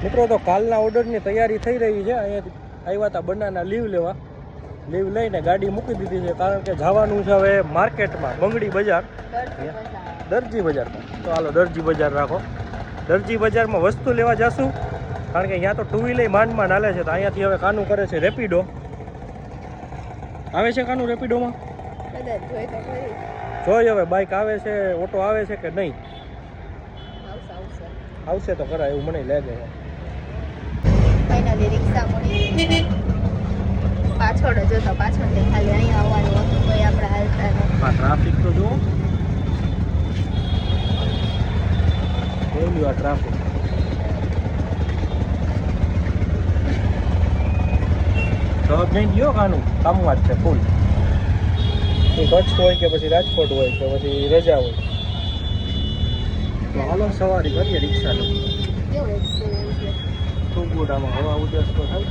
મિત્રો તો કાલના ઓર્ડરની તૈયારી થઈ રહી છે. અહીંયા આવ્યા હતા બનાના લીવ લેવા. લીવ લઈને ગાડી મૂકી દીધી છે કારણ કે જવાનું છે હવે માર્કેટમાં, બંગડી બજાર, દરજી બજારમાં. તો હાલો દરજી બજાર રાખો. દરજી બજારમાં વસ્તુ લેવા જશું કારણ કે અહીંયા તો ટુ વ્હીલર માંડ હાલે છે. તો અહીંયાથી હવે કાનું કરે છે રેપિડો. આવે છે કાનું રેપિડોમાં? જોઈ હવે બાઇક આવે છે, ઓટો આવે છે કે નહીં. આવશે તો ખરા એવું મને લાગે છે. ફાઇનલી રિક્ષા મળી. પાછળ જ હતો, પાછળ ખાલી અહીંયા આવવાનું હતું તો આપણે હાલતા ને. આ ટ્રાફિક તો જુઓ, જોયું આ ટ્રાફિક. જવાબ નહીં ગયો કાનું, કામમાં જ છે ફૂલ. એ કચ્છ હોય કે પછી રાજકોટ હોય કે પછી રજા હોય. તો હાલો સવારી કરીએ રિક્ષાની. કેવો એક્સપિરિયન્સ છે? ખૂબ ગુડ. આમાં હવા ઉજાસ તો થાય.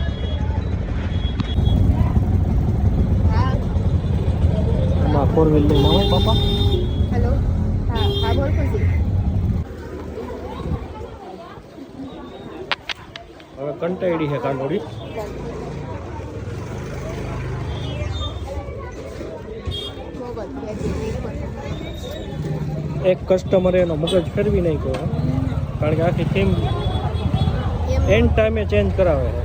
હા આમાં ફોર વ્હીલ લઈને આવો પાપા. હેલો. હા હા બોલ ખુશી. હવે કંટાળી છે કાનોડી. એક કસ્ટમરે એનો મગજ ફેરવી નાખ્યો કારણ કે આખી થીમ એન્ડ ટાઈમે ચેન્જ કરાવે છે.